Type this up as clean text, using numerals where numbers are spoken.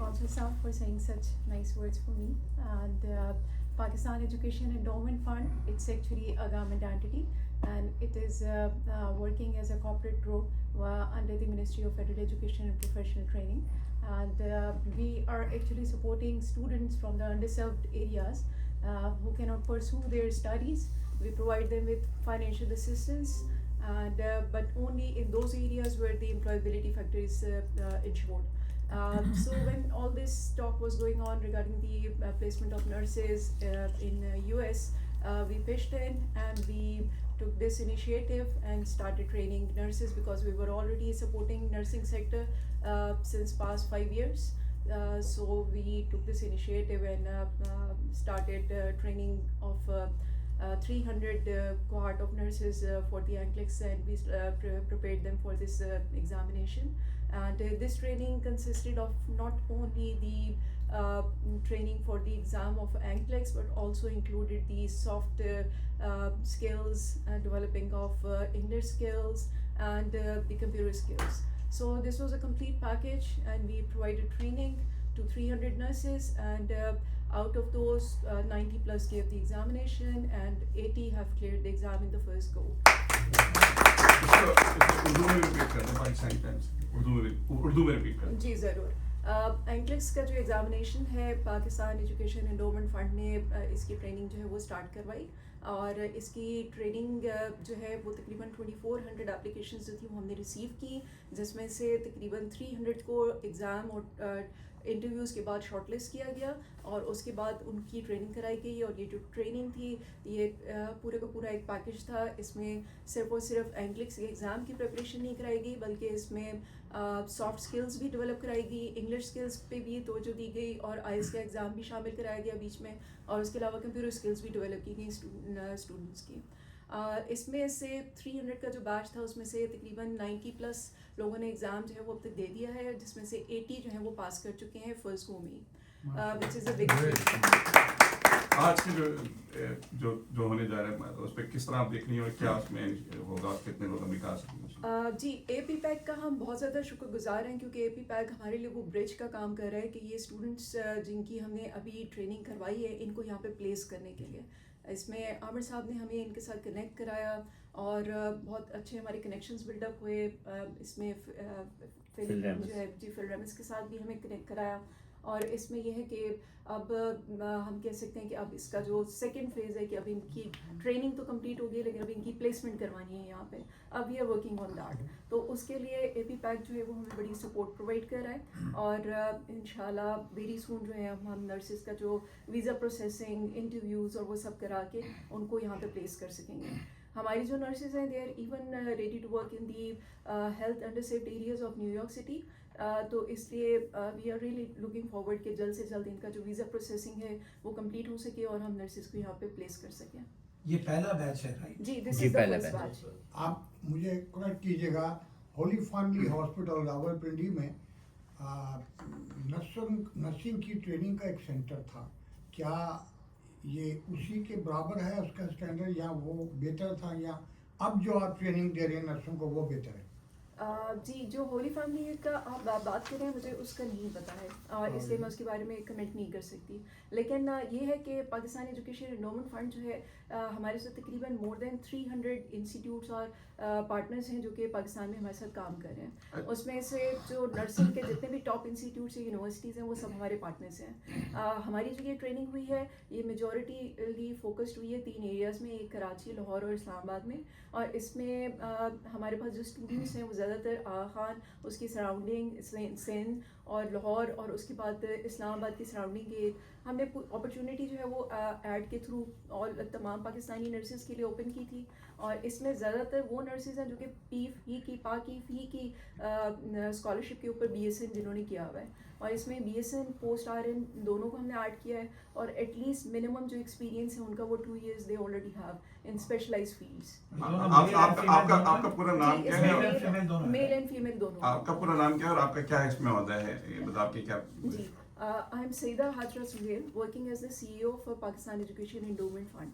Council staff for saying such nice words for me. And Pakistan Education Endowment Fund, it's actually a government entity, and it is working as a corporate group under the Ministry of Federal Education and Professional Training. And we are actually supporting students from the underserved areas who cannot pursue their studies. We provide them with financial assistance, and but only in those areas where the employability factor is ensured. So when all this talk was going on regarding the placement of nurses in US, we pitched in and we took this initiative and started training nurses, because we were already supporting nursing sector since past 5 years. So we took this initiative and started training of 300 cohort of nurses for the NCLEX, and we prepared them for this examination. And this training consisted of not only the training for the exam of NCLEX, but also included the soft skills, developing of English skills, and the computer skills. So this was a complete package, and we provided training to 300 nurses, and out of those 90 plus gave the examination, and 80 have cleared the exam in the first go. جی ضرور. NCLEX کا جو examination ہے Pakistan education endowment fund نے اس کی training جو ہے وہ start کروائی, اور اس کی ٹریننگ جو ہے وہ تقریباً 2400 اپلیکیشنز جو تھیں وہ ہم نے ریسیو کی, جس میں سے تقریباً 300 کو ایگزام اور انٹرویوز کے بعد شارٹ لسٹ کیا گیا, اور اس کے بعد ان کی ٹریننگ کرائی گئی. اور یہ جو ٹریننگ تھی یہ پورے کا پورا ایک پیکج تھا. اس میں صرف اور صرف NCLEX کے ایگزام کی پریپریشن نہیں کرائی گئی, بلکہ اس میں سافٹ اسکلز بھی ڈیولپ کرائی گئی, انگلش اسکلز پہ بھی توجہ دی گئی, اور IELTS کا ایگزام بھی شامل کرایا گیا بیچ میں, اور اس کے علاوہ کمپیوٹر اسکلز بھی ڈیولپ کی گئی اسٹوڈنٹس کی. اس میں سے 300 کا جو بیچ تھا اس میں سے تقریباً 90 پلس لوگوں نے ایگزام جو ہے وہ اب تک دے دیا ہے, جس میں سے 80 جو ہیں وہ پاس کر چکے ہیں فرسٹ گو میں, وچ از اے بگ. آج کے جو ہونے جا رہا ہے اس پہ کس طرح آپ دیکھ رہی ہیں, اور کیا اس میں ہوگا, کتنے لوگ ہمیں کہا سکیں گے؟ جی APPAC کا ہم بہت زیادہ شکر گزار ہیں, کیونکہ APPAC ہمارے لیے وہ برج کا کام کر رہا ہے کہ یہ اسٹوڈنٹس جن کی ہم نے ابھی ٹریننگ کروائی ہے ان کو یہاں پہ پلیس کرنے کے لیے. اس میں عامر صاحب نے ہمیں ان کے ساتھ کنیکٹ کرایا, اور بہت اچھے ہمارے کنیکشنز بلڈ اپ ہوئے. اس میں جو ہے جی فل ریمس کے ساتھ بھی ہمیں کنیکٹ کرایا. اور اس میں یہ ہے کہ اب ہم کہہ سکتے ہیں کہ اب اس کا جو سیکنڈ فیز ہے کہ اب ان کی ٹریننگ تو کمپلیٹ ہو گئی, لیکن اب ان کی پلیسمنٹ کروانی ہے یہاں پہ. اب we are working on that. تو اس کے لیے APPAC جو ہے وہ ہمیں بڑی سپورٹ پرووائڈ کر رہا ہے, اور انشاءاللہ ویری سون جو ہے ہم نرسز کا جو ویزا پروسیسنگ, انٹرویوز اور وہ سب کرا کے ان کو یہاں پہ پلیس کر سکیں گے. ہماری جو نرسز ہیں they are even ready to work in the health underserved areas of New York City. تو اس لیے we are really looking forward کہ جلد سے جلد ان کا جو ویزا پروسیسنگ ہے وہ کمپلیٹ ہو سکے, اور ہم نرسز کو یہاں پہ پلیس کر سکیں. یہ پہلا بیچ ہے right? G this is the first batch. آپ مجھے کریکٹ کیجیے گا, ہولی فیملی ہاسپٹل راولپنڈی میں نرسنگ کی ٹریننگ کا ایک سینٹر تھا, کیا یہ اسی کے برابر ہے اس کا اسٹینڈرڈ, یا وہ بہتر تھا, یا اب جو آپ ٹریننگ دے رہے ہیں نرسوں کو وہ بہتر ہے؟ جی جو ہولی فیملی کا آپ بات کریں مجھے اس کا نہیں پتہ ہے, اور اس لیے میں اس کے بارے میں کمنٹ نہیں کر سکتی. لیکن یہ ہے کہ پاکستان ایجوکیشن انڈومنٹ فنڈ جو ہے ہمارے ساتھ تقریباً مور دین 300 انسٹیٹیوٹس اور پارٹنرز ہیں جو کہ پاکستان میں ہمارے ساتھ کام کر رہے ہیں. اس میں سے جو نرسنگ کے جتنے بھی ٹاپ انسٹیٹیوٹس ہیں, یونیورسٹیز ہیں, وہ سب ہمارے پارٹنرز ہیں. ہماری جو یہ ٹریننگ ہوئی ہے یہ میجورٹیلی فوکسڈ ہوئی ہے 3 ایریاز میں, ایک کراچی, لاہور اور اسلام آباد میں. اور اس میں ہمارے پاس جو اسٹوڈنٹس ہیں وہ زیادہ تر آغا خان, اس کی سراؤنڈنگ, سندھ اور لاہور, اور اس کے بعد اسلام آباد کی سراؤنڈنگ کے ہم نے اپرچونیٹی جو ہے وہ ایڈ کے تھرو اور تمام پاکستانی نرسز کے لیے اوپن کی تھی. اور اس میں زیادہ تر وہ نرسز ہیں جو کہ پاک کی اسکالرشپ کے اوپر BSN جنہوں نے کیا ہوا ہے, اور اس میں BSN پوسٹ RN دونوں کو ہم نے ایڈ کیا ہے. اور ایٹ لیسٹ منیمم جو ایکسپیرینس ہے ان کا وہ 2 years they already have in specialise fields. آپ کا پورا نام کیا ہے؟ میل اینڈ فیمیل دونوں. آپ کا پورا نام کیا ہے اور آپ کا کیا اس میں عہدہ ہے, مطلب آپ کی کیا؟ جی I am Saida Hajra Suhail, working as the CEO for Pakistan Education Endowment Fund.